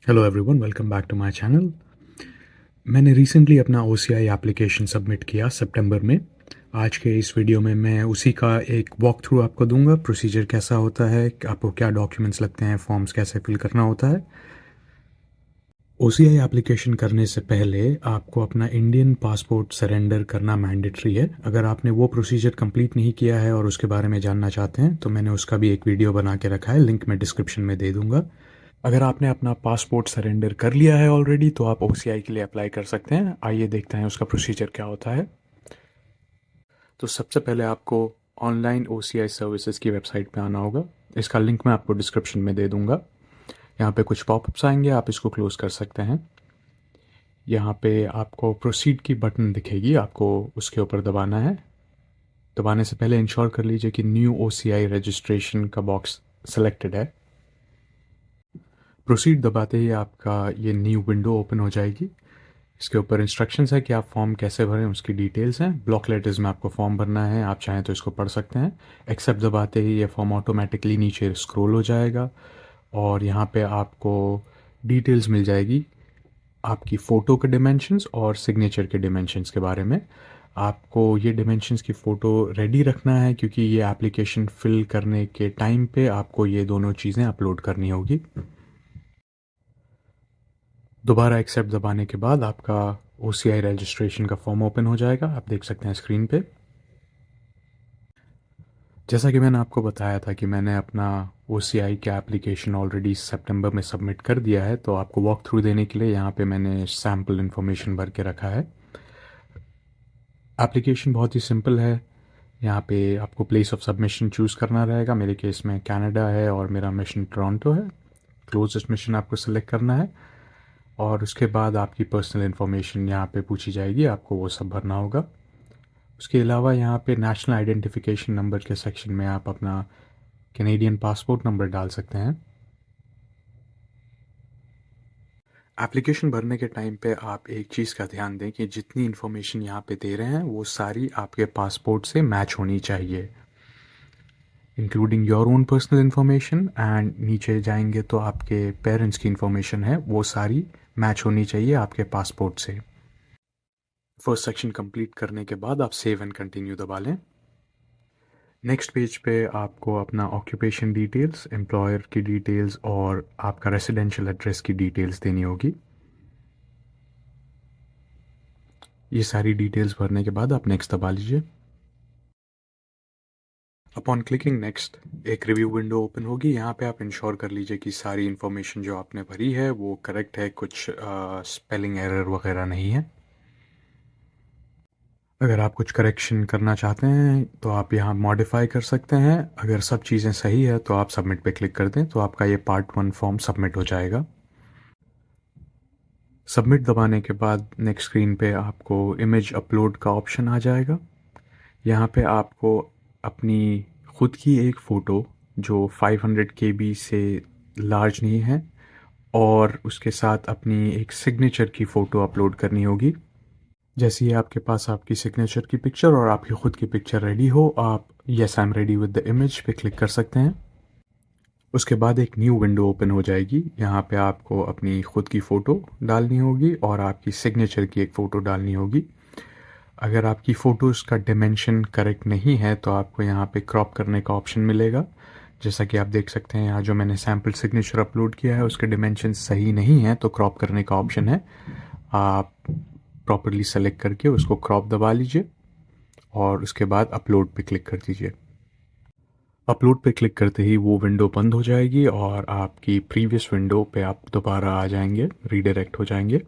Hello everyone, welcome back to my channel. मैंने recently अपना OCI application submit किया सितंबर में। आज के इस वीडियो में मैं उसी का एक वॉक थ्रू आपको दूंगा। प्रोसीजर कैसा होता है, आपको क्या डॉक्यूमेंट्स लगते हैं, फॉर्म्स कैसे फिल करना होता है। ओसीआई एप्लीकेशन करने से पहले आपको अपना इंडियन पासपोर्ट सरेंडर करना मैंडेटरी है। अगर आपने वो प्रोसीजर कंप्लीट नहीं किया है और उसके बारे में जानना चाहते हैं तो मैंने उसका भी एक वीडियो बना के रखा है, लिंक मैं डिस्क्रिप्शन में दे दूंगा। अगर आपने अपना पासपोर्ट सरेंडर कर लिया है ऑलरेडी तो आप ओसीआई के लिए अप्लाई कर सकते हैं। आइए देखते हैं उसका प्रोसीजर क्या होता है। तो सबसे पहले आपको ऑनलाइन ओसीआई सर्विसेज की वेबसाइट पे आना होगा। इसका लिंक मैं आपको डिस्क्रिप्शन में दे दूंगा। यहाँ पे कुछ पॉपअप्स आएंगे, आप इसको क्लोज कर सकते हैं। यहाँ पे आपको प्रोसीड की बटन दिखेगी, आपको उसके ऊपर दबाना है। दबाने से पहले इंश्योर कर लीजिए कि न्यू ओसीआई रजिस्ट्रेशन का बॉक्स सेलेक्टेड है। प्रोसीड दबाते ही आपका ये न्यू विंडो ओपन हो जाएगी। इसके ऊपर इंस्ट्रक्शंस है कि आप फॉर्म कैसे भरें, उसकी डिटेल्स हैं। ब्लॉक लेटर्स में आपको फॉर्म भरना है, आप चाहें तो इसको पढ़ सकते हैं। एक्सेप्ट दबाते ही ये फॉर्म ऑटोमेटिकली नीचे स्क्रॉल हो जाएगा और यहाँ पे आपको डिटेल्स मिल जाएगी आपकी फ़ोटो के डिमेंशंस और सिग्नेचर के डिमेंशंस के बारे में। आपको ये डिमेंशंस की फ़ोटो रेडी रखना है क्योंकि ये एप्लीकेशन फिल करने के टाइम पे आपको ये दोनों चीज़ें अपलोड करनी होगी। दोबारा एक्सेप्ट दबाने के बाद आपका ओसीआई रजिस्ट्रेशन का फॉर्म ओपन हो जाएगा, आप देख सकते हैं स्क्रीन पे। जैसा कि मैंने आपको बताया था कि मैंने अपना ओसीआई का एप्लीकेशन ऑलरेडी सितंबर में सबमिट कर दिया है, तो आपको वॉक थ्रू देने के लिए यहाँ पे मैंने सैम्पल इन्फॉर्मेशन भर के रखा है। एप्लीकेशन बहुत ही सिंपल है। यहाँ पे आपको प्लेस ऑफ सबमिशन चूज़ करना रहेगा। मेरे केस में कनाडा है और मेरा मिशन टोरंटो है। क्लोजेस्ट मिशन आपको सेलेक्ट करना है और उसके बाद आपकी पर्सनल इन्फॉर्मेशन यहाँ पे पूछी जाएगी, आपको वो सब भरना होगा। उसके अलावा यहाँ पे नेशनल आइडेंटिफिकेशन नंबर के सेक्शन में आप अपना कैनेडियन पासपोर्ट नंबर डाल सकते हैं। एप्लीकेशन भरने के टाइम पे आप एक चीज़ का ध्यान दें कि जितनी इन्फॉर्मेशन यहाँ पे दे रहे हैं वो सारी आपके पासपोर्ट से मैच होनी चाहिए, including your own personal information. And नीचे जाएंगे तो आपके पेरेंट्स की इन्फॉर्मेशन है, वो सारी मैच होनी चाहिए आपके पासपोर्ट से। फर्स्ट सेक्शन कंप्लीट करने के बाद आप सेव एंड कंटिन्यू दबा लें। नेक्स्ट पेज पे आपको अपना ऑक्यूपेशन डिटेल्स, एम्प्लॉयर की डिटेल्स और आपका रेसिडेंशियल एड्रेस की डिटेल्स देनी होगी। ये सारी डिटेल्स भरने के बाद आप नेक्स्ट दबा लीजिए। अपॉन क्लिकिंग नेक्स्ट एक रिव्यू विंडो ओपन होगी। यहाँ पे आप इंश्योर कर लीजिए कि सारी इन्फॉर्मेशन जो आपने भरी है वो करेक्ट है, कुछ स्पेलिंग एरर वगैरह नहीं है। अगर आप कुछ करेक्शन करना चाहते हैं तो आप यहाँ मॉडिफाई कर सकते हैं। अगर सब चीज़ें सही है तो आप सबमिट पे क्लिक कर दें तो आपका ये पार्ट 1 फॉर्म सबमिट हो जाएगा। सबमिट दबाने के बाद नेक्स्ट स्क्रीन पे आपको इमेज अपलोड का ऑप्शन आ जाएगा। यहाँ पे आपको अपनी खुद की एक फ़ोटो जो 500 KB से लार्ज नहीं है और उसके साथ अपनी एक सिग्नेचर की फ़ोटो अपलोड करनी होगी। जैसे ही आपके पास आपकी सिग्नेचर की पिक्चर और आपकी खुद की पिक्चर रेडी हो, आप yes I am ready with the image पे क्लिक कर सकते हैं। उसके बाद एक न्यू विंडो ओपन हो जाएगी। यहाँ पे आपको अपनी खुद की फ़ोटो डालनी होगी और आपकी सिग्नेचर की एक फ़ोटो डालनी होगी। अगर आपकी फ़ोटोज़ का डिमेंशन करेक्ट नहीं है तो आपको यहाँ पे क्रॉप करने का ऑप्शन मिलेगा। जैसा कि आप देख सकते हैं यहाँ जो मैंने सैम्पल सिग्नेचर अपलोड किया है उसके डिमेंशन सही नहीं है, तो क्रॉप करने का ऑप्शन है। आप प्रॉपरली सेलेक्ट करके उसको क्रॉप दबा लीजिए और उसके बाद अपलोड पे क्लिक कर दीजिए। अपलोड पे क्लिक करते ही वो विंडो बंद हो जाएगी और आपकी प्रीवियस विंडो पे आप दोबारा आ जाएंगे, रीडायरेक्ट हो जाएंगे।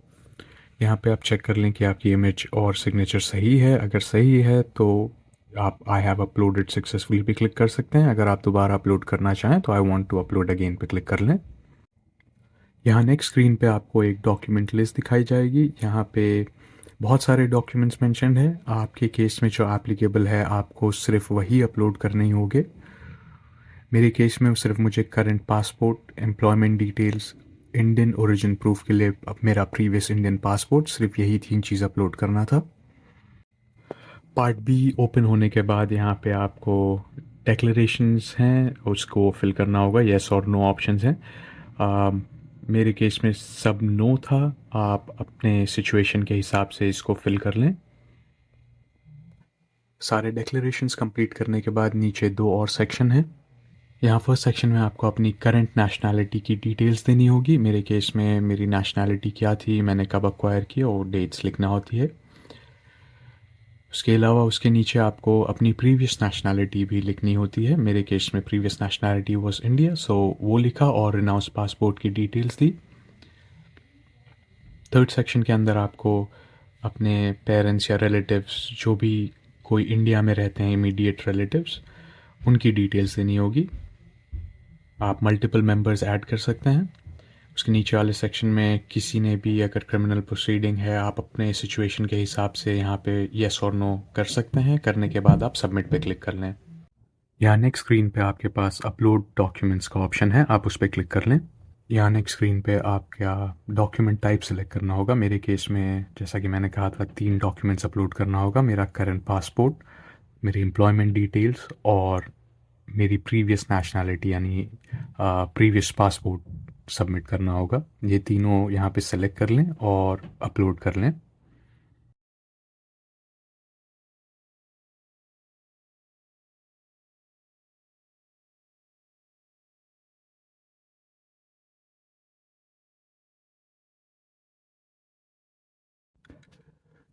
यहाँ पे आप चेक कर लें कि आपकी इमेज और सिग्नेचर सही है। अगर सही है तो आप आई हैव अपलोडेड सक्सेसफुली पे क्लिक कर सकते हैं। अगर आप दोबारा अपलोड करना चाहें तो I want to upload again पे क्लिक कर लें। यहाँ नेक्स्ट स्क्रीन पे आपको एक डॉक्यूमेंट लिस्ट दिखाई जाएगी। यहाँ पे बहुत सारे डॉक्यूमेंट्स मेंशन्ड हैं। आपके केस में जो एप्लीकेबल है आपको सिर्फ वही अपलोड करने ही होंगे। मेरे केस में सिर्फ मुझे current passport, employment details, Indian origin proof के लिए अब मेरा प्रीवियस इंडियन पासपोर्ट, सिर्फ यही 3 चीज़ अपलोड करना था। पार्ट बी ओपन होने के बाद यहाँ पे आपको डेक्लरेशंस हैं, उसको फिल करना होगा। येस और नो ऑप्शंस हैं। मेरे केस में सब नो था। आप अपने सिचुएशन के हिसाब से इसको फिल कर लें। सारे डिक्लेरेशंस कंप्लीट करने के बाद नीचे दो और सेक्शन हैं। यहाँ फर्स्ट सेक्शन में आपको अपनी करंट नेशनैलिटी की डिटेल्स देनी होगी। मेरे केस में मेरी नेशनैलिटी क्या थी, मैंने कब अक्वायर किया, और डेट्स लिखना होती है। उसके अलावा उसके नीचे आपको अपनी प्रीवियस नेशनैलिटी भी लिखनी होती है। मेरे केस में प्रीवियस नेशनैलिटी वाज इंडिया, सो वो लिखा और रिनाउंस पासपोर्ट की डिटेल्स दी। थर्ड सेक्शन के अंदर आपको अपने पेरेंट्स या रिलेटिव्स, जो भी कोई इंडिया में रहते हैं इमीडिएट रिलेटिव्स, उनकी डिटेल्स देनी होगी। आप मल्टीपल मेंबर्स ऐड कर सकते हैं। उसके नीचे वाले सेक्शन में किसी ने भी अगर क्रिमिनल प्रोसीडिंग है, आप अपने सिचुएशन के हिसाब से यहाँ पे येस और नो कर सकते हैं। करने के बाद आप सबमिट पे क्लिक कर लें। यहाँ नेक्स्ट स्क्रीन पे आपके पास अपलोड डॉक्यूमेंट्स का ऑप्शन है, आप उस पर क्लिक कर लें। यहाँ नेक्स्ट स्क्रीन पे आपका डॉक्यूमेंट टाइप सेलेक्ट करना होगा। मेरे केस में जैसा कि मैंने कहा था 3 डॉक्यूमेंट्स अपलोड करना होगा। मेरा करंट पासपोर्ट, मेरी एम्प्लॉयमेंट डिटेल्स और मेरी प्रीवियस नेशनैलिटी यानी प्रीवियस पासपोर्ट सबमिट करना होगा। ये तीनों यहाँ पे सेलेक्ट कर लें और अपलोड कर लें।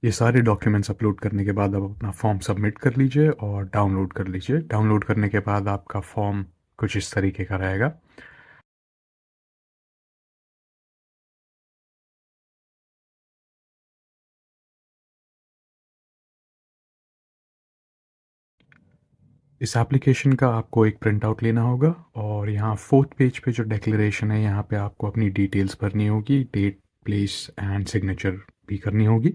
ये सारे डॉक्यूमेंट्स अपलोड करने के बाद अब अपना फॉर्म सबमिट कर लीजिए और डाउनलोड कर लीजिए। डाउनलोड करने के बाद आपका फॉर्म कुछ इस तरीके का रहेगा। इस एप्लीकेशन का आपको एक प्रिंट आउट लेना होगा और यहाँ फोर्थ पेज पे जो डिक्लेरेशन है, यहाँ पे आपको अपनी डिटेल्स भरनी होगी। डेट, प्लेस एंड सिग्नेचर भी करनी होगी।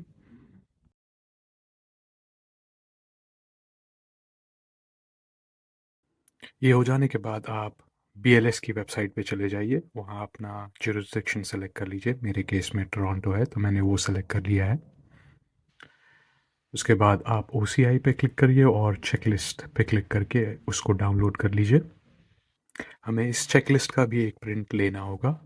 ये हो जाने के बाद आप BLS की वेबसाइट पे चले जाइए। वहाँ अपना जुरिसडिक्शन सेलेक्ट कर लीजिए। मेरे केस में टोरंटो है तो मैंने वो सेलेक्ट कर लिया है। उसके बाद आप OCI पे क्लिक करिए और चेकलिस्ट पे क्लिक करके उसको डाउनलोड कर लीजिए। हमें इस चेकलिस्ट का भी एक प्रिंट लेना होगा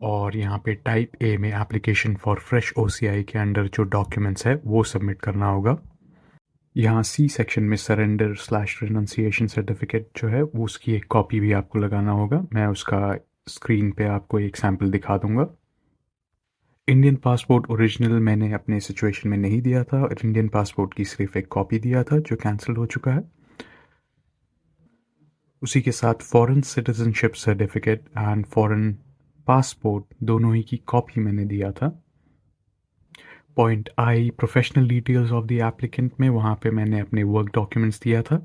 और यहाँ पे टाइप ए में एप्लीकेशन फॉर फ्रेश OCI के अंडर जो डॉक्यूमेंट्स है वो सबमिट करना होगा। यहाँ C सेक्शन में सरेंडर स्लैश रिनंसिएशन सर्टिफिकेट जो है वो उसकी एक कॉपी भी आपको लगाना होगा। मैं उसका स्क्रीन पे आपको एक सैम्पल दिखा दूंगा। इंडियन पासपोर्ट ओरिजिनल मैंने अपने सिचुएशन में नहीं दिया था और इंडियन पासपोर्ट की सिर्फ एक कॉपी दिया था जो कैंसिल हो चुका है। उसी के साथ foreign citizenship certificate and foreign passport दोनों ही की कॉपी मैंने दिया था। Point I professional details of the applicant में वहाँ पे मैंने अपने वर्क डॉक्यूमेंट्स दिया था।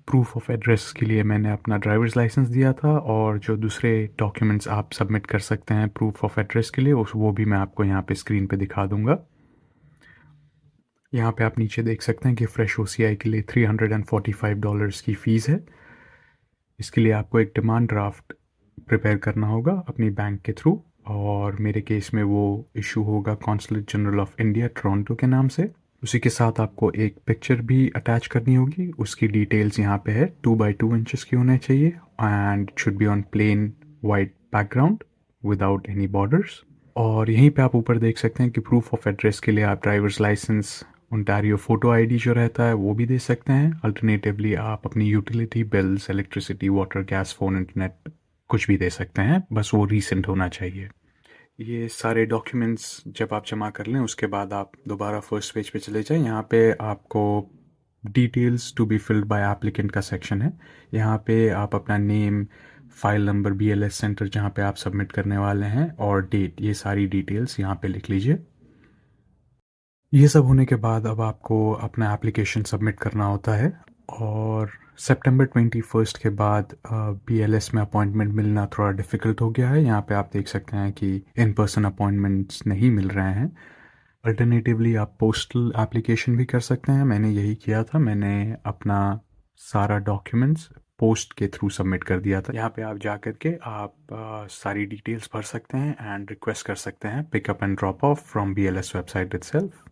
प्रूफ ऑफ एड्रेस के लिए मैंने अपना ड्राइवर्स लाइसेंस दिया था और जो दूसरे डॉक्यूमेंट्स आप सबमिट कर सकते हैं प्रूफ ऑफ एड्रेस के लिए वो भी मैं आपको यहाँ पे स्क्रीन पे दिखा दूंगा। यहाँ पे आप नीचे देख सकते हैं कि फ्रेश OCI के लिए $345 की फ़ीस है। इसके लिए आपको एक डिमांड ड्राफ्ट प्रिपेयर करना होगा अपनी बैंक के थ्रू और मेरे केस में वो इशू होगा consulate general of India Toronto के नाम से। उसी के साथ आपको एक पिक्चर भी अटैच करनी होगी। उसकी डिटेल्स यहाँ पे है, 2x2 इंचेस की होने चाहिए and should be on plain white background without any borders. और यहीं पे आप ऊपर देख सकते हैं कि प्रूफ ऑफ एड्रेस के लिए आप driver's licence, Ontario photo ID जो रहता है वो भी दे सकते हैं। अल्टरनेटिवली आप अपनी utility bills, electricity, water, gas, phone, internet कुछ भी दे सकते हैं, बस वो रीसेंट होना चाहिए। ये सारे डॉक्यूमेंट्स जब आप जमा कर लें उसके बाद आप दोबारा फर्स्ट पेज पे चले जाएं। यहाँ पे आपको details to be filled by applicant का सेक्शन है। यहाँ पे आप अपना name, file number, BLS centre जहाँ पे आप सबमिट करने वाले हैं और डेट, ये सारी डिटेल्स यहाँ पे लिख लीजिए। ये सब होने के बाद अब आपको अपना एप्लीकेशन सबमिट करना होता है और सितंबर 21 के बाद BLS में अपॉइंटमेंट मिलना थोड़ा डिफ़िकल्ट हो गया है। यहाँ पे आप देख सकते हैं कि इन पर्सन अपॉइंटमेंट्स नहीं मिल रहे हैं। अल्टरनेटिवली आप पोस्टल एप्लीकेशन भी कर सकते हैं। मैंने यही किया था, मैंने अपना सारा डॉक्यूमेंट्स पोस्ट के थ्रू सबमिट कर दिया था। यहाँ पे आप जा कर के आप सारी डिटेल्स भर सकते हैं एंड रिक्वेस्ट कर सकते हैं pickup and drop of from BLS website itself.